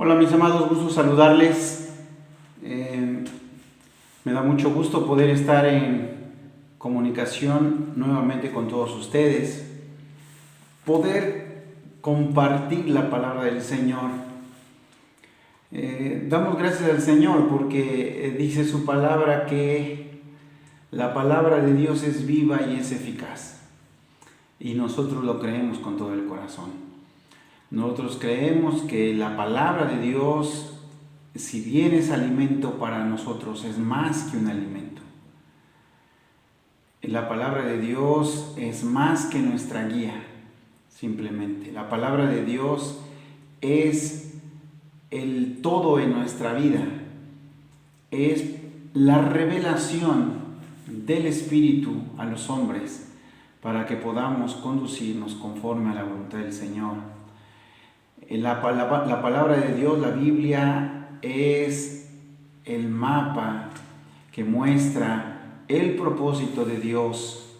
Hola mis amados, gusto saludarles. Me da mucho gusto poder estar en comunicación nuevamente con todos ustedes, poder compartir la palabra del Señor. Damos gracias al Señor porque dice su palabra que la palabra de Dios es viva y es eficaz, y nosotros lo creemos con todo el corazón. Nosotros creemos que la palabra de Dios, si bien es alimento para nosotros, es más que un alimento. La palabra de Dios es más que nuestra guía, simplemente. La palabra de Dios es el todo en nuestra vida. Es la revelación del Espíritu a los hombres para que podamos conducirnos conforme a la voluntad del Señor. La palabra de Dios, la Biblia, es el mapa que muestra el propósito de Dios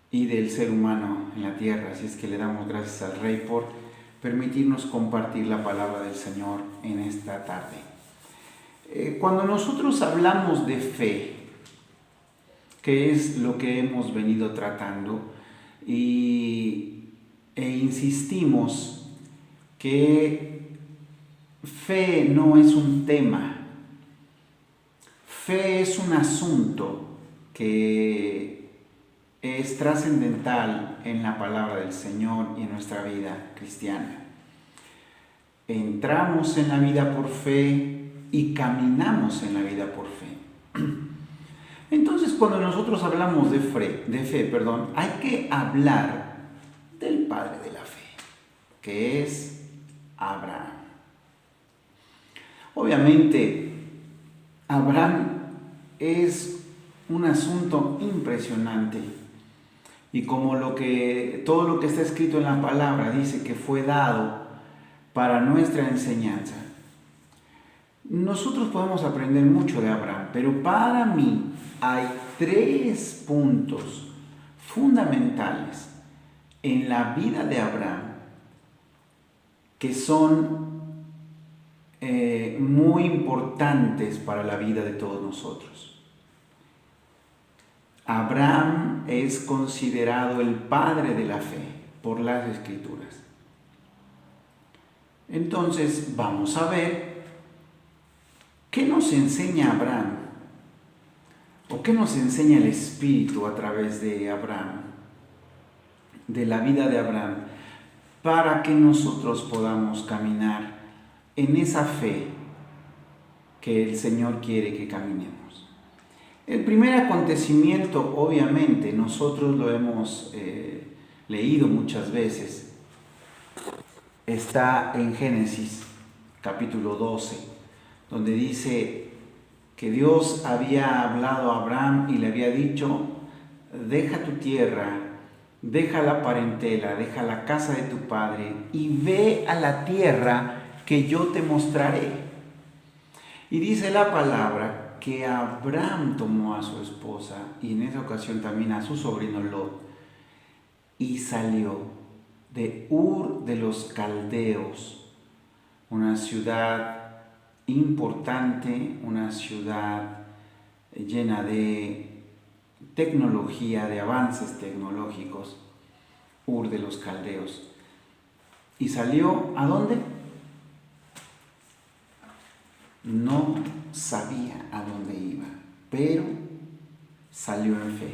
y del ser humano en la tierra. Así es que le damos gracias al Rey por permitirnos compartir la palabra del Señor en esta tarde. Cuando nosotros hablamos de fe, que es lo que hemos venido tratando, e insistimos que fe no es un tema, fe es un asunto que es trascendental en la palabra del Señor y en nuestra vida cristiana. Entramos en la vida por fe y caminamos en la vida por fe. Entonces, cuando nosotros hablamos de fe, hay que hablar del padre de la fe, que es Abraham. Obviamente, Abraham es un asunto impresionante, y como todo lo que está escrito en la palabra dice que fue dado para nuestra enseñanza, nosotros podemos aprender mucho de Abraham, pero para mí hay 3 puntos fundamentales en la vida de Abraham que son muy importantes para la vida de todos nosotros. Abraham es considerado el padre de la fe por las Escrituras. Entonces vamos a ver qué nos enseña Abraham, o qué nos enseña el Espíritu a través de Abraham, de la vida de Abraham, para que nosotros podamos caminar en esa fe que el Señor quiere que caminemos. El primer acontecimiento, obviamente, nosotros lo hemos leído muchas veces, está en Génesis capítulo 12, donde dice que Dios había hablado a Abraham y le había dicho: deja tu tierra, deja la parentela, deja la casa de tu padre y ve a la tierra que yo te mostraré. Y dice la palabra que Abraham tomó a su esposa y en esa ocasión también a su sobrino Lot y salió de Ur de los Caldeos, una ciudad importante, una ciudad llena de tecnología, de avances tecnológicos, Ur de los Caldeos. ¿Y salió a dónde? No sabía a dónde iba, pero salió en fe.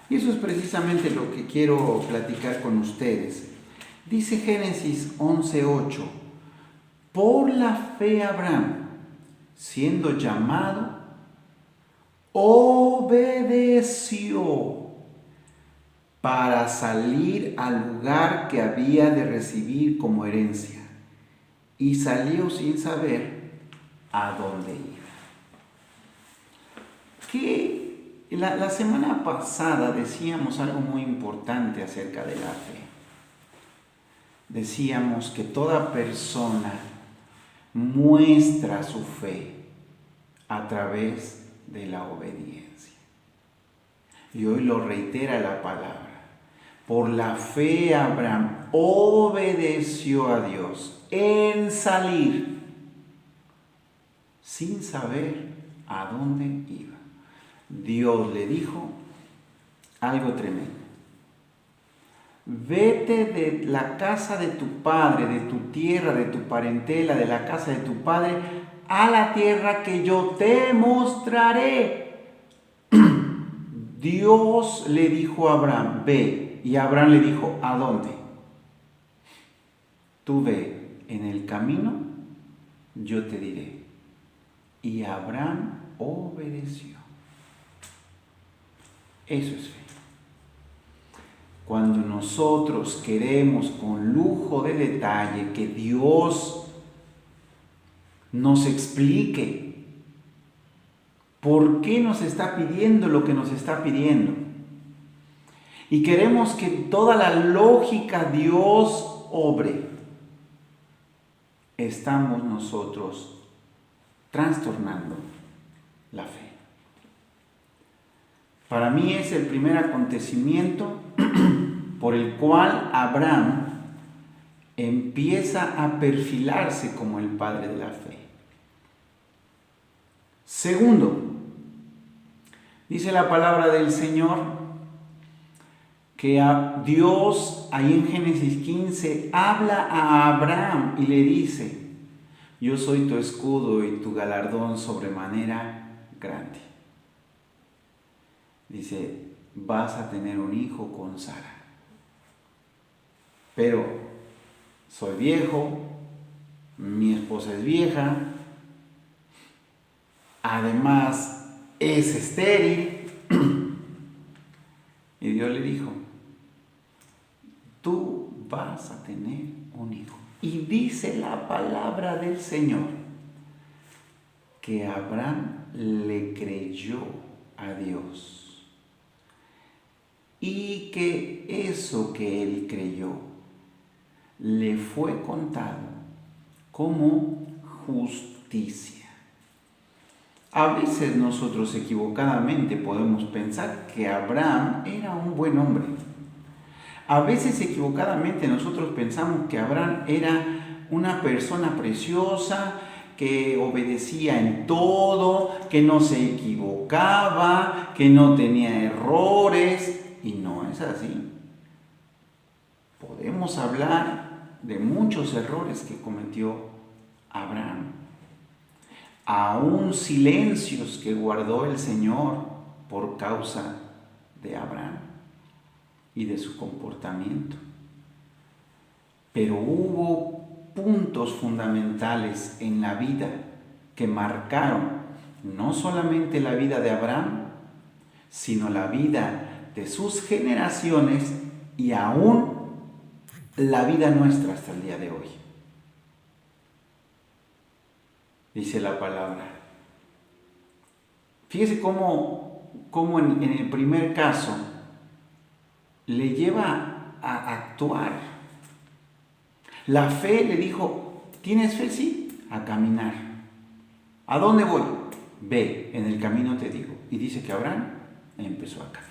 Y eso es precisamente lo que quiero platicar con ustedes. Dice Génesis 11:8: por la fe Abraham, siendo llamado, obedeció para salir al lugar que había de recibir como herencia, y salió sin saber a dónde iba. La semana pasada decíamos algo muy importante acerca de la fe. Decíamos que toda persona muestra su fe a través de la obediencia. Y hoy lo reitera la palabra. Por la fe Abraham obedeció a Dios en salir sin saber a dónde iba. Dios le dijo algo tremendo. Vete de la casa de tu padre, de tu tierra, de tu parentela, de la casa de tu padre, a la tierra que yo te mostraré. Dios le dijo a Abraham, ve. Y Abraham le dijo, ¿a dónde? Tú ve, en el camino yo te diré. Y Abraham obedeció. Eso es fe. Cuando nosotros queremos con lujo de detalle que Dios nos explique por qué nos está pidiendo lo que nos está pidiendo, y queremos que toda la lógica Dios obre, estamos nosotros trastornando la fe. Para mí es el primer acontecimiento por el cual Abraham empieza a perfilarse como el padre de la fe. Segundo, dice la palabra del Señor que a Dios, ahí en Génesis 15, habla a Abraham y le dice, yo soy tu escudo y tu galardón sobremanera grande. Dice, vas a tener un hijo con Sara. Pero soy viejo, mi esposa es vieja, además es estéril. Y Dios le dijo, tú vas a tener un hijo. Y dice la palabra del Señor que Abraham le creyó a Dios. Y que eso que él creyó le fue contado como justicia. A veces nosotros equivocadamente podemos pensar que Abraham era un buen hombre. A veces equivocadamente nosotros pensamos que Abraham era una persona preciosa, que obedecía en todo, que no se equivocaba, que no tenía errores. Y no es así. Podemos hablar de muchos errores que cometió Abraham. Aún silencios que guardó el Señor por causa de Abraham y de su comportamiento. Pero hubo puntos fundamentales en la vida que marcaron no solamente la vida de Abraham, sino la vida de sus generaciones y aún la vida nuestra hasta el día de hoy. Dice la palabra. Fíjese cómo en el primer caso le lleva a actuar. La fe le dijo, ¿tienes fe? Sí, a caminar. ¿A dónde voy? Ve, en el camino te digo. Y dice que Abraham empezó a caminar.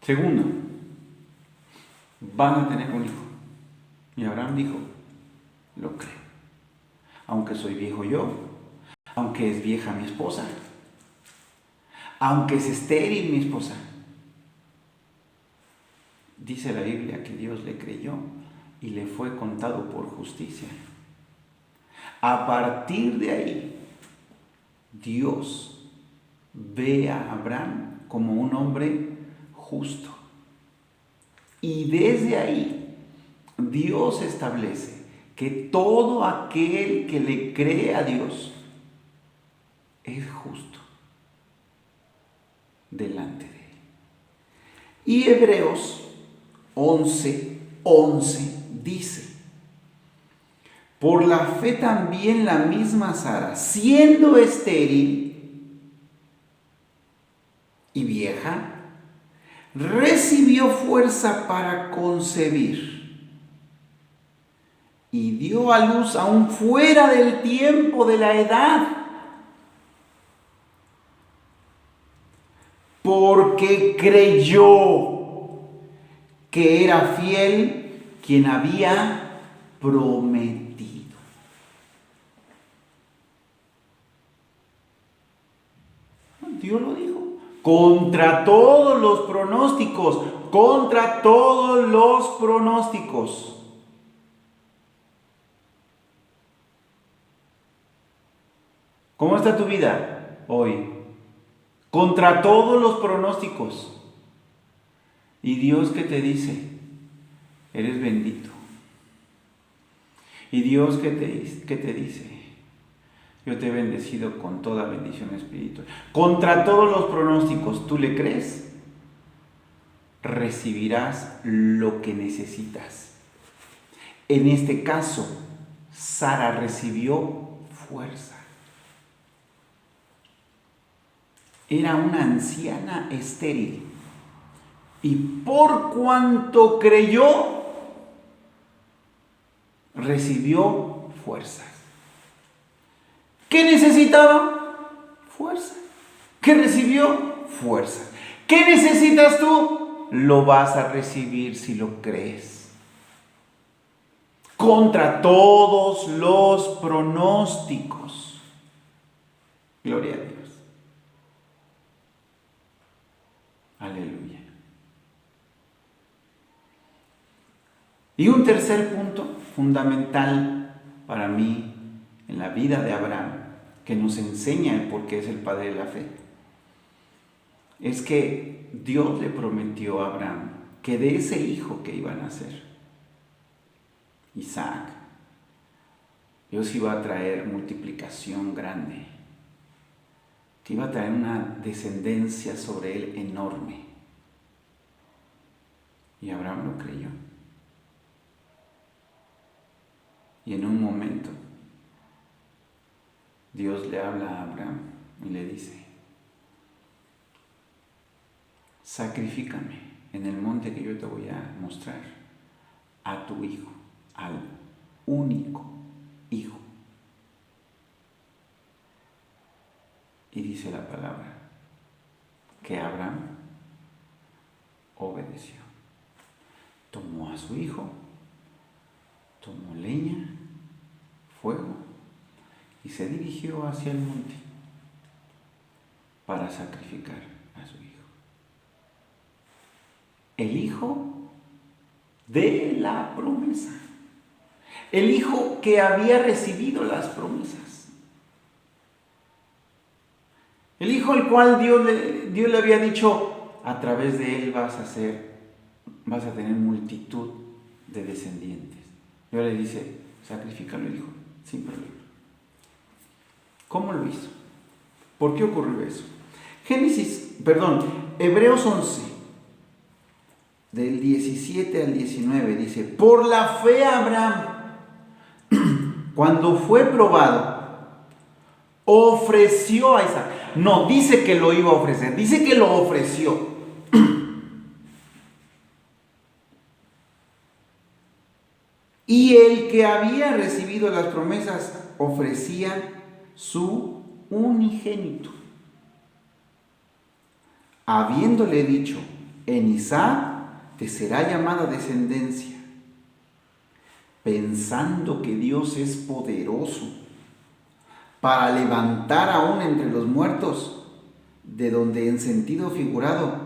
Segundo, van a tener un hijo. Y Abraham dijo, lo creo. Aunque soy viejo yo, aunque es vieja mi esposa, aunque es estéril mi esposa. Dice la Biblia que Dios le creyó y le fue contado por justicia. A partir de ahí, Dios ve a Abraham como un hombre justo. Y desde ahí, Dios establece que todo aquel que le cree a Dios es justo delante de él. Y Hebreos 11:11 dice, por la fe también la misma Sara, siendo estéril y vieja, recibió fuerza para concebir y dio a luz aún fuera del tiempo de la edad, porque creyó que era fiel quien había prometido. Dios lo dijo. Contra todos los pronósticos, contra todos los pronósticos. ¿Cómo está tu vida hoy? Contra todos los pronósticos. ¿Y Dios qué te dice? Eres bendito. ¿Y Dios qué te dice? Yo te he bendecido con toda bendición espiritual. Contra todos los pronósticos, ¿tú le crees? Recibirás lo que necesitas. En este caso, Sara recibió fuerza. Era una anciana estéril. Y por cuanto creyó, recibió fuerzas. ¿Qué necesitaba? Fuerza. ¿Qué recibió? Fuerza. ¿Qué necesitas tú? Lo vas a recibir si lo crees. Contra todos los pronósticos. Gloria a Dios. Aleluya. Y un tercer punto fundamental para mí en la vida de Abraham, que nos enseña el por qué es el padre de la fe, es que Dios le prometió a Abraham que de ese hijo que iba a nacer, Isaac, Dios iba a traer multiplicación grande, que iba a traer una descendencia sobre él enorme. Y Abraham lo creyó. Y en un momento, Dios le habla a Abraham y le dice: sacrifícame en el monte que yo te voy a mostrar a tu hijo, al único hijo. Y dice la palabra que Abraham obedeció. Tomó a su hijo, tomó leña, fuego, y se dirigió hacia el monte para sacrificar a su hijo. El hijo de la promesa. El hijo que había recibido las promesas. El hijo al cual Dios le había dicho: a través de él vas a tener multitud de descendientes. Dios le dice: sacrifícalo, hijo, sin problema. ¿Cómo lo hizo? ¿Por qué ocurrió eso? Hebreos 11, del 17 al 19, dice: por la fe Abraham, cuando fue probado, ofreció a Isaac. No dice que lo iba a ofrecer, dice que lo ofreció. Y el que había recibido las promesas ofrecía su unigénito, habiéndole dicho: en Isaac te será llamada descendencia, pensando que Dios es poderoso para levantar aún entre los muertos, de donde en sentido figurado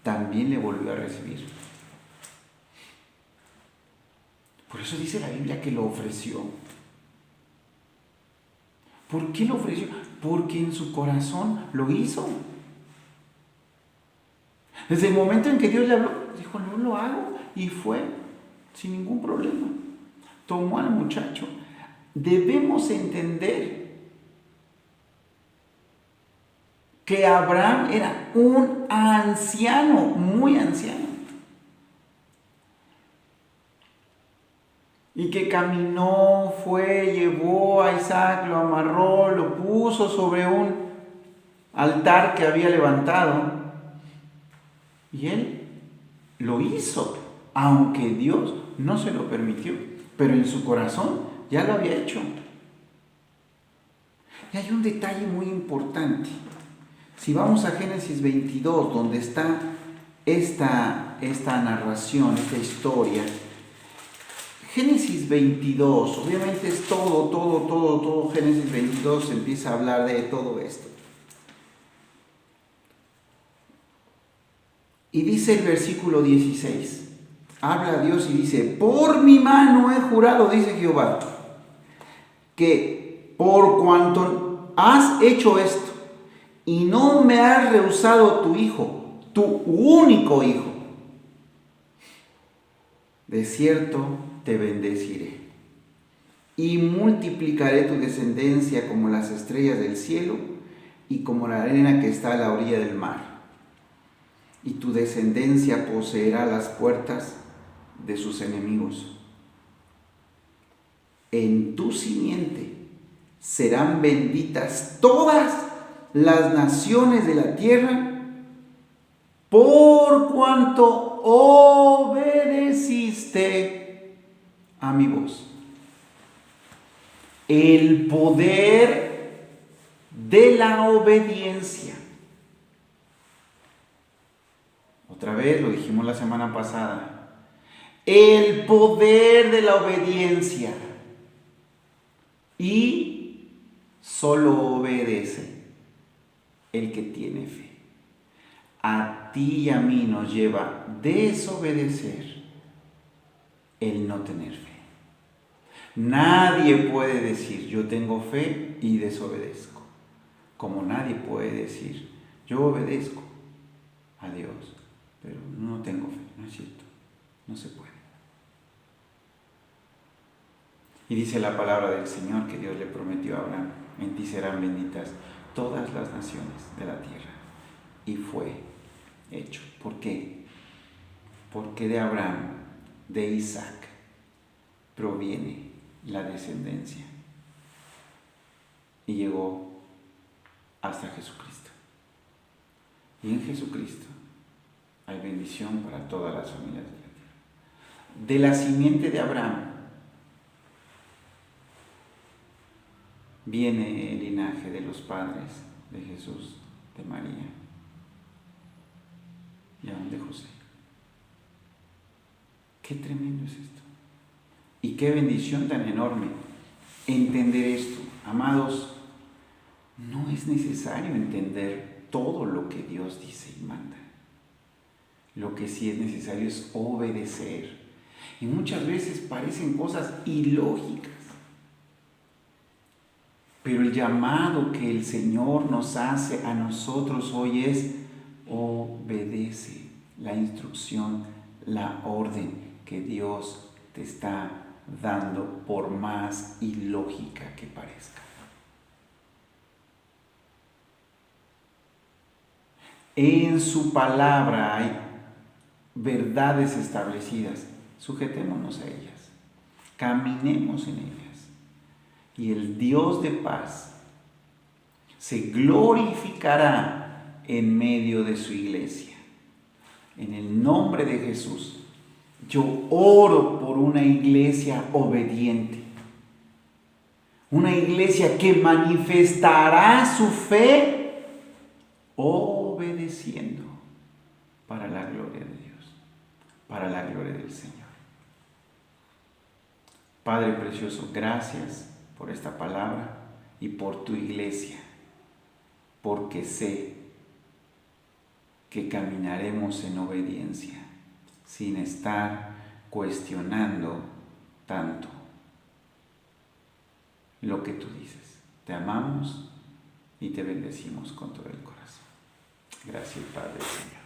también le volvió a recibir. Por eso dice la Biblia que lo ofreció. ¿Por qué lo ofreció? Porque en su corazón lo hizo. Desde el momento en que Dios le habló, dijo: no lo hago, y fue sin ningún problema. Tomó al muchacho. Debemos entender que Abraham era un anciano, muy anciano, y que caminó, fue, llevó a Isaac, lo amarró, lo puso sobre un altar que había levantado, y él lo hizo, aunque Dios no se lo permitió, pero en su corazón ya lo había hecho. Y hay un detalle muy importante. Si vamos a Génesis 22, donde está esta narración, esta historia, Génesis 22, obviamente es todo Génesis 22 empieza a hablar de todo esto. Y dice el versículo 16, habla Dios y dice, por mi mano he jurado, dice Jehová, que por cuanto has hecho esto y no me has rehusado tu hijo, tu único hijo, de cierto te bendeciré y multiplicaré tu descendencia como las estrellas del cielo y como la arena que está a la orilla del mar. Y tu descendencia poseerá las puertas de sus enemigos. En tu simiente serán benditas todas las naciones de la tierra, por cuanto obedeciste a mi voz. El poder de la obediencia. Otra vez lo dijimos la semana pasada. El poder de la obediencia. Y solo obedece el que tiene fe. A ti y a mí nos lleva desobedecer el no tener fe. Nadie puede decir yo tengo fe y desobedezco. Como nadie puede decir yo obedezco a Dios, pero no tengo fe. No es cierto. No se puede. Y dice la palabra del Señor que Dios le prometió a Abraham, en ti serán benditas todas las naciones de la tierra. Y fue hecho. ¿Por qué? Porque de Abraham, de Isaac, proviene la descendencia. Y llegó hasta Jesucristo. Y en Jesucristo hay bendición para todas las familias de la tierra. De la simiente de Abraham viene el linaje de los padres de Jesús, de María y aún de José. Qué tremendo es esto. Y qué bendición tan enorme entender esto. Amados, no es necesario entender todo lo que Dios dice y manda. Lo que sí es necesario es obedecer. Y muchas veces parecen cosas ilógicas. Pero el llamado que el Señor nos hace a nosotros hoy es obedece la instrucción, la orden que Dios te está dando, por más ilógica que parezca. En su palabra hay verdades establecidas. Sujetémonos a ellas, caminemos en ellas. Y el Dios de paz se glorificará en medio de su iglesia. En el nombre de Jesús, yo oro por una iglesia obediente. Una iglesia que manifestará su fe obedeciendo para la gloria de Dios, para la gloria del Señor. Padre precioso, gracias por esta palabra y por tu iglesia, porque sé que caminaremos en obediencia sin estar cuestionando tanto lo que tú dices. Te amamos y te bendecimos con todo el corazón. Gracias, Padre, Señor.